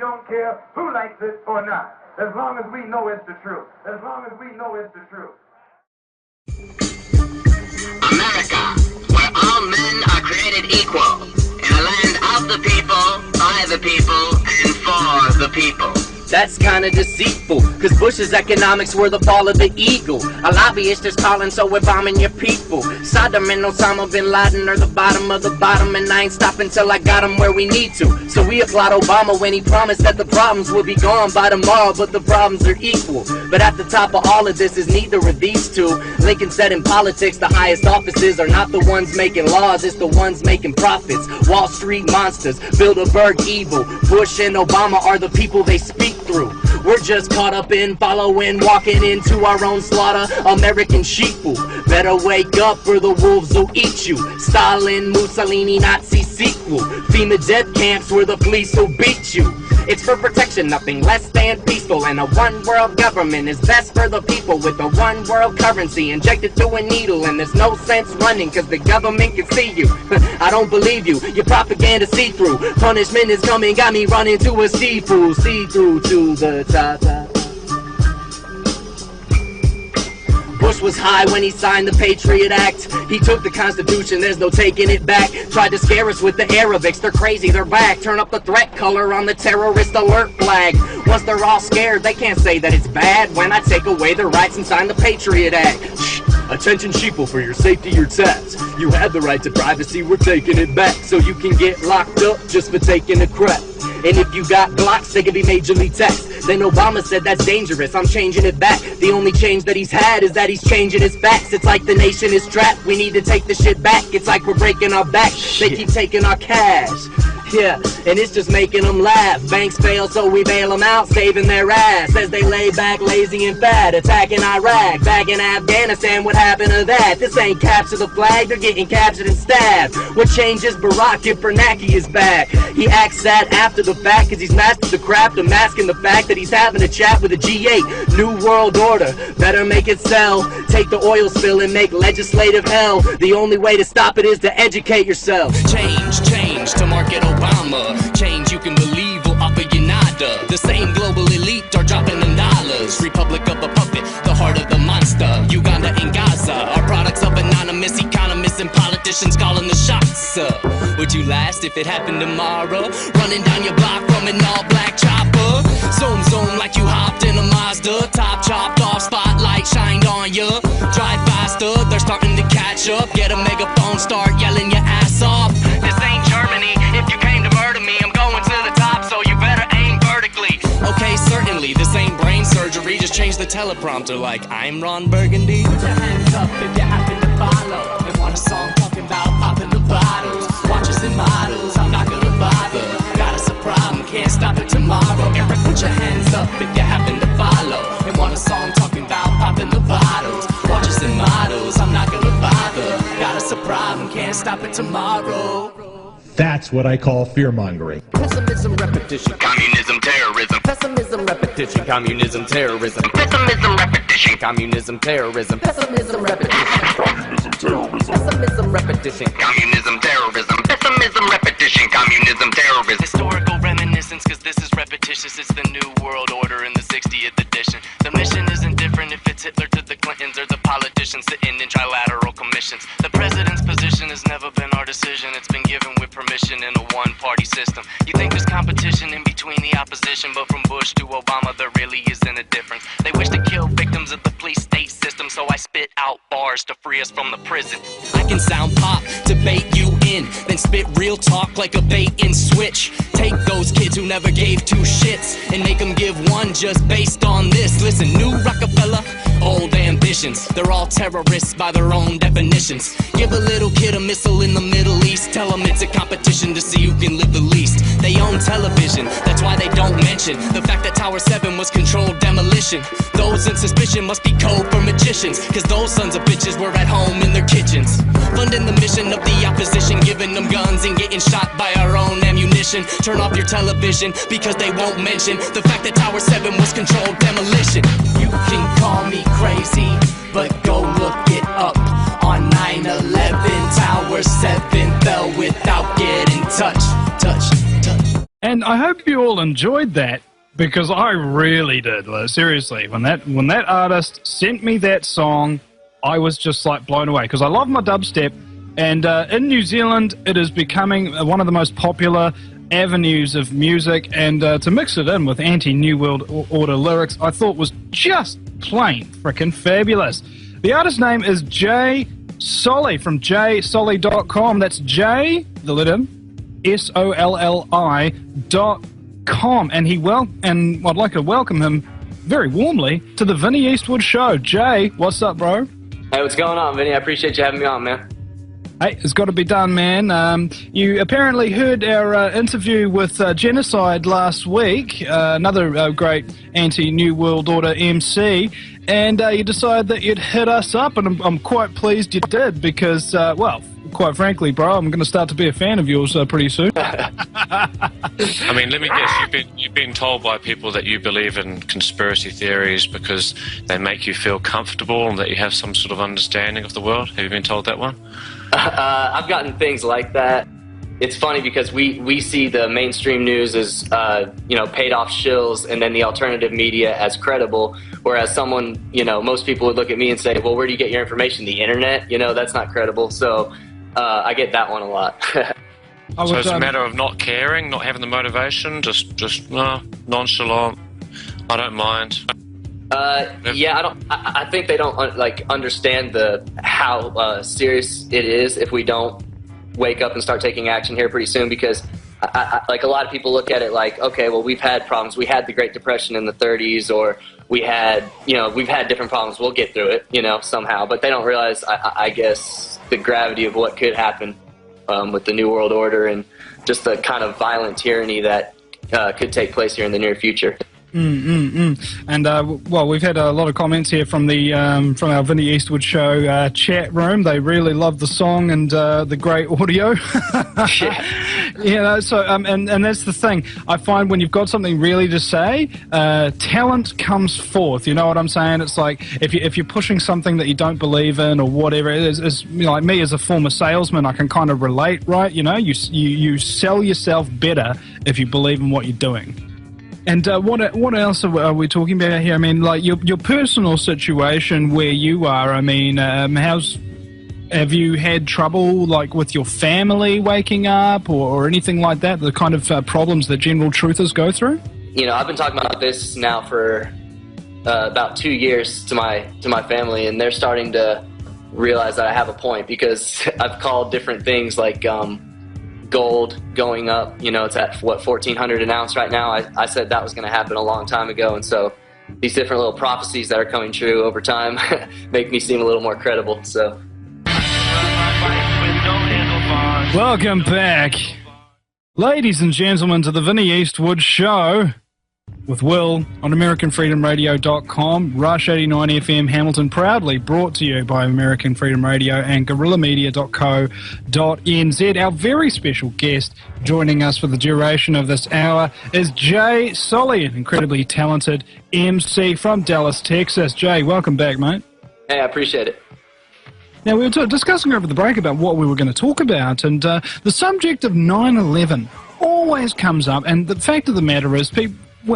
don't care who likes it or not. As long as we know it's the truth. As long as we know it's the truth. America, where all men are created equal, in a land of the people, by the people, and for the people. That's kinda deceitful, cause Bush's economics were the fall of the eagle. A lobbyist is calling, so we're bombing your people. Saddam and Osama bin Laden are the bottom of the bottom, and I ain't stopping till I got them where we need to. So we applaud Obama when he promised that the problems will be gone by tomorrow, but the problems are equal. But at the top of all of this is neither of these two. Lincoln said in politics the highest offices are not the ones making laws, it's the ones making profits. Wall Street monsters, Bilderberg evil. Bush and Obama are the people they speak through. We're just caught up in following, walking into our own slaughter. American sheeple, better wake up or the wolves will eat you. Stalin, Mussolini, Nazi sequel. FEMA death camps where the police will beat you. It's for protection, nothing less than peaceful. And a one world government is best for the people, with a one world currency injected through a needle. And there's no sense running cause the government can see you. I don't believe you, your propaganda see-through. Punishment is coming, got me running to a see-through. See-through to the top. Bush was high when he signed the Patriot Act. He took the Constitution, there's no taking it back. Tried to scare us with the Arabics, they're crazy, they're back. Turn up the threat color on the terrorist alert flag. Once they're all scared, they can't say that it's bad when I take away their rights and sign the Patriot Act. Shh. Attention sheeple, for your safety you're tapped. You had the right to privacy, we're taking it back. So you can get locked up just for taking a crap. And if you got Glocks, they can be majorly taxed. Then Obama said that's dangerous, I'm changing it back. The only change that he's had is that he's changing his facts. It's like the nation is trapped, we need to take the shit back. It's like we're breaking our back, they keep taking our cash. Yeah, and it's just making them laugh. Banks fail, so we bail them out, saving their ass as they lay back lazy and fat, attacking Iraq, back in Afghanistan. What happened to that? This ain't capture the flag, they're getting captured and stabbed. What changes Barack if Bernanke is back? He acts sad after the fact cause he's mastered the craft of masking the fact that he's having a chat with a G8. New world order, better make it sell. Take the oil spill and make legislative hell. The only way to stop it is to educate yourself. Change to market Obama. Change you can believe will offer you nada. The same global elite are dropping them dollars. Republic of a puppet, the heart of the monster. Uganda and Gaza are products of anonymous economists and politicians calling the shots. Would you last if it happened tomorrow? Running down your block from an all-black chopper. Zoom zoom like you hopped in a Mazda. Top chopped off, spotlight shined on you. Drive faster, they're starting to catch up. Get a megaphone, start yelling your ass off. This ain't Germany, if you came to murder me, I'm going to the top, so you better aim vertically. Okay, certainly, this ain't brain surgery, just change the teleprompter like I'm Ron Burgundy. Put your hands up if you happen to follow and want a song talking about popping the bottles. Watches and models, I'm not gonna bother. Got us a problem, can't stop it tomorrow. Eric, put your hands up if you happen to follow and want a song talking about popping the bottles. Watches and models, I'm not gonna bother. Got us a problem, can't stop it tomorrow. That's what I call fear-mongering. Pessimism, repetition, Communism, terrorism. pessimism, repetition, communism, terrorism, Pessimism, repetition. communism, terrorism, Pessimism, repetition. Pessimism, repetition. Communism, terrorism. Pessimism, repetition. Communism, terrorism. historical reminiscence, cause this is repetitious. It's the new world order in the 60th edition. The mission isn't different if it's Hitler to the Clintons or the politicians sitting in trilateral commissions. The president's position has never been our decision. It's been given with permission in a one-party system. You think there's competition in between the opposition, but from Bush to Obama there really isn't a difference. They wish to kill victims of the police state system, so I spit out bars to free us from the prison. I can sound pop to bait you in, then spit real talk like a bait and switch. Take those kids who never gave two shits and make them give one just based on this. Listen, new Rockefeller, old ambitions. They're all terrorists by their own definitions. Give a little kid a missile in the Middle East, tell them it's a competition to see who can live the least. They own television, that's why they don't mention the fact that Tower 7 was controlled demolition. Those in suspicion must be code for magicians, cause those sons of bitches were at home in their kitchens, funding the mission of the opposition, giving them guns and getting shot by our own ammunition. Turn off your television because they won't mention the fact that Tower 7 was controlled demolition. You can call me crazy, but go look it up. On 9/11, Tower 7 fell without getting touched. And I hope you all enjoyed that, because I really did. Like, seriously, when that artist sent me that song, I was just like blown away, because I love my dubstep, and in New Zealand it is becoming one of the most popular avenues of music, and to mix it in with anti-New World Order lyrics, I thought was just plain frickin' fabulous. The artist's name is Jay Solly from jsolly.com. That's J, the letter, SOLLI.com. And I'd like to welcome him very warmly to the Vinny Eastwood Show. Jay, what's up, bro? Hey, what's going on, Vinny? I appreciate you having me on, man. Hey, it's got to be done, man. You apparently heard our interview with Genocide last week, another great anti-New World Order MC, and you decided that you'd hit us up, and I'm quite pleased you did, because, well, quite frankly, bro, I'm going to start to be a fan of yours pretty soon. I mean, let me guess, you've been told by people that you believe in conspiracy theories because they make you feel comfortable and that you have some sort of understanding of the world. Have you been told that one? I've gotten things like that. It's funny because we see the mainstream news as paid off shills, and then the alternative media as credible, whereas someone, most people would look at me and say, well, where do you get your information? The internet? That's not credible. So I get that one a lot. So it's a matter of not caring, not having the motivation, just nonchalant. I don't mind. Yeah, I think they don't understand how serious it is if we don't wake up and start taking action here pretty soon, because a lot of people look at it like, okay, well, we've had problems. We had the Great Depression in the 30s, or we've had different problems. We'll get through it, somehow. But they don't realize, I guess, the gravity of what could happen with the New World Order and just the kind of violent tyranny that could take place here in the near future. And well, we've had a lot of comments here from our Vinny Eastwood Show chat room. They really love the song and the great audio. So and that's the thing. I find when you've got something really to say, talent comes forth. You know what I'm saying? It's like if you're pushing something that you don't believe in or whatever it is, like me as a former salesman, I can kind of relate, right? You sell yourself better if you believe in what you're doing. And what else are we talking about here? I mean, like your personal situation where you are. I mean, have you had trouble like with your family waking up or anything like that? The kind of problems that general truthers go through. I've been talking about this now for about 2 years to my family, and they're starting to realize that I have a point, because I've called different things like gold going up, it's at what, $1,400 an ounce right now. I said that was going to happen a long time ago, and so these different little prophecies that are coming true over time make me seem a little more credible. So welcome back, ladies and gentlemen, to the Vinny Eastwood Show with Will on AmericanFreedomRadio.com, Rush 89 FM Hamilton, proudly brought to you by American Freedom Radio and GuerrillaMedia.co.nz. Our very special guest joining us for the duration of this hour is Jay Solly, an incredibly talented MC from Dallas, Texas. Jay, welcome back, mate. Hey, I appreciate it. Now, we were discussing over the break about what we were going to talk about, and the subject of 9/11 always comes up, and the fact of the matter is,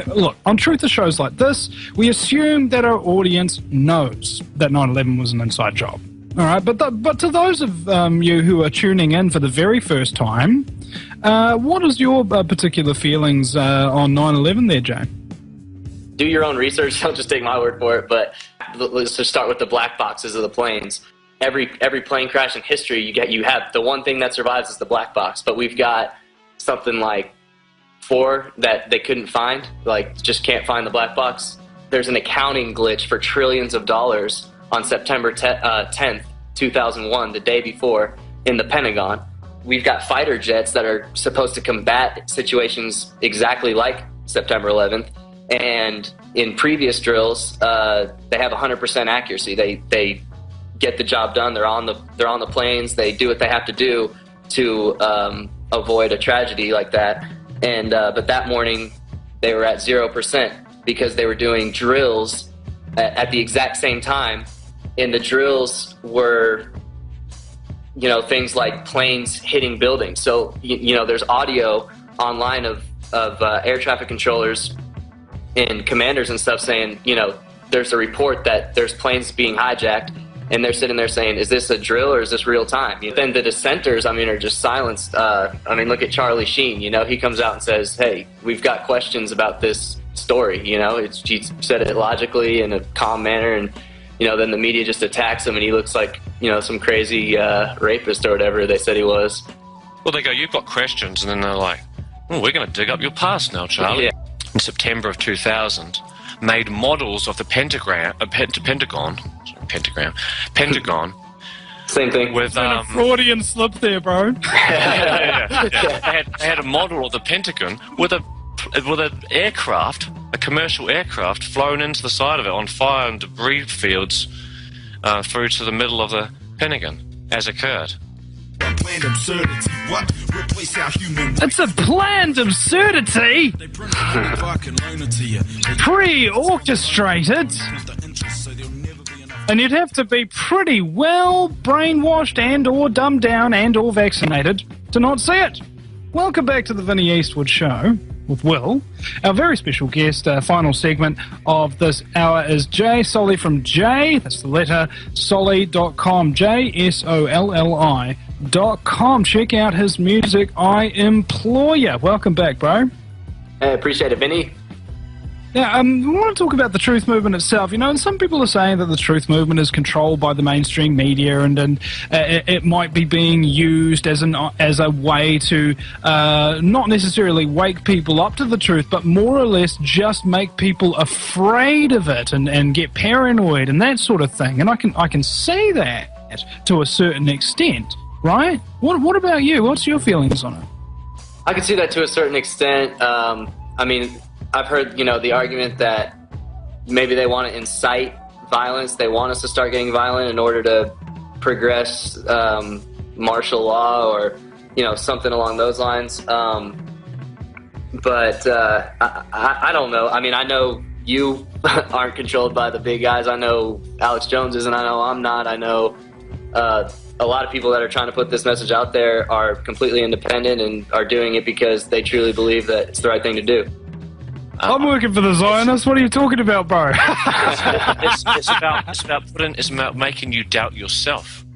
look, on Truther shows like this, we assume that our audience knows that 9/11 was an inside job. All right, but to those of you who are tuning in for the very first time, what is your particular feelings on 9/11 there, Jay? Do your own research. Don't just take my word for it. But let's just start with the black boxes of the planes. Every plane crash in history, you have the one thing that survives is the black box. But we've got something like 4 that they couldn't find, just can't find the black box. There's an accounting glitch for trillions of dollars on September 10th, 2001, the day before, in the Pentagon. We've got fighter jets that are supposed to combat situations exactly like September 11th, and in previous drills, they have 100% accuracy. They get the job done. They're on the planes. They do what they have to do to avoid a tragedy like that. And but that morning they were at 0% because they were doing drills at the exact same time, and the drills were things like planes hitting buildings. So there's audio online of of air traffic controllers and commanders and stuff saying, you know, there's a report that there's planes being hijacked, and they're sitting there saying, is this a drill or is this real time? Then the dissenters, I mean, are just silenced. I mean, look at Charlie Sheen, you know, he comes out and says, hey, we've got questions about this story, you know, he said it logically in a calm manner, and, you know, then the media just attacks him and he looks like, you know, some crazy rapist or whatever they said he was. Well, they go, you've got questions, and then they're like, oh, we're going to dig up your past now, Charlie. Yeah. In September of 2000, made models of the Pentagon. Same thing. With a Freudian slip there, bro. yeah. They had a model of the Pentagon with an aircraft, a commercial aircraft, flown into the side of it on fire and debris fields through to the middle of the Pentagon, as occurred. It's a planned absurdity. Pre-orchestrated. And you'd have to be pretty well brainwashed and or dumbed down and or vaccinated to not see it. Welcome back to the Vinnie Eastwood Show with Will. Our very special guest, final segment of this hour is Jay Solly from Jay, that's the letter, solly.com, JSOLLI.com. Check out his music, I implore ya. Welcome back, bro. I appreciate it, Vinny. Yeah, we want to talk about the truth movement itself. You know, and some people are saying that the truth movement is controlled by the mainstream media, and it might be being used as a way to not necessarily wake people up to the truth, but more or less just make people afraid of it and get paranoid and that sort of thing. And I can see that to a certain extent, right? What about you? What's your feelings on it? I can see that to a certain extent. I mean, I've heard, you know, the argument that maybe they want to incite violence. They want us to start getting violent in order to progress martial law or, you know, something along those lines. But I don't know. I mean, I know you aren't controlled by the big guys. I know Alex Jones isn't. I know I'm not. I know a lot of people that are trying to put this message out there are completely independent and are doing it because they truly believe that it's the right thing to do. I'm working for the Zionists. What are you talking about, bro? it's about making you doubt yourself.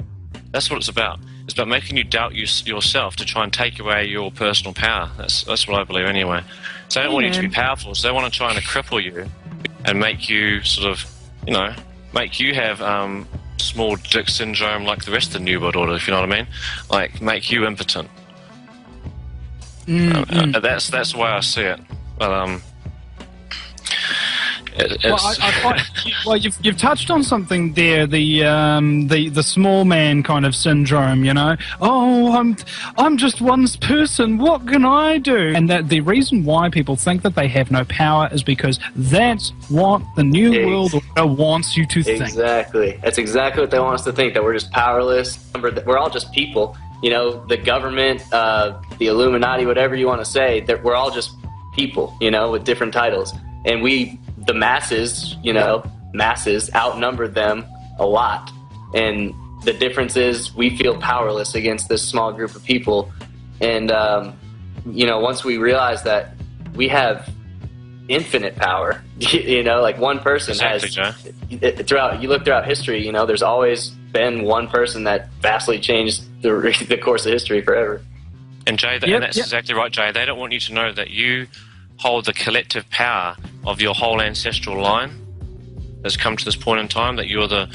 That's what it's about. It's about making you doubt yourself to try and take away your personal power. That's what I believe anyway. So they don't want you to be powerful. So they want to try and cripple you and make you sort of, you know, make you have small dick syndrome like the rest of the New World Order, if you know what I mean. Like, make you impotent. That's the way I see it. But you've touched on something there, the small man kind of syndrome, you know. Oh, I'm just one person. What can I do? And that the reason why people think that they have no power is because that's what the New World Order wants you to think. Exactly. That's exactly what they want us to think, that we're just powerless. We're all just people. You know, the government, the Illuminati, whatever you want to say, that we're all just people, you know, with different titles. And the masses, you know, outnumber them a lot. And the difference is we feel powerless against this small group of people. And, you know, once we realize that we have infinite power, you know, like one person has, you look throughout history, you know, there's always been one person that vastly changed the course of history forever. And Jay, that's exactly right, Jay. They don't want you to know that you hold the collective power of your whole ancestral line that's come to this point in time, that you're the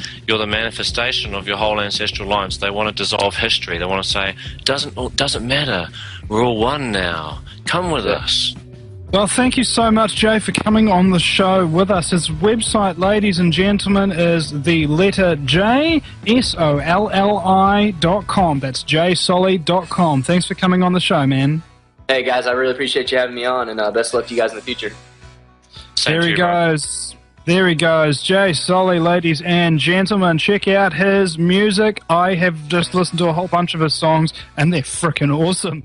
manifestation of your whole ancestral line. So they want to dissolve history. They want to say, doesn't matter. We're all one now. Come with us. Well, thank you so much, Jay, for coming on the show with us. His website, ladies and gentlemen, is the letter J, SOLLI.com. That's JSolly.com. Thanks for coming on the show, man. Hey, guys, I really appreciate you having me on, and best of luck to you guys in the future. There he goes. There he goes. Jay Solly, ladies and gentlemen. Check out his music. I have just listened to a whole bunch of his songs, and they're freaking awesome.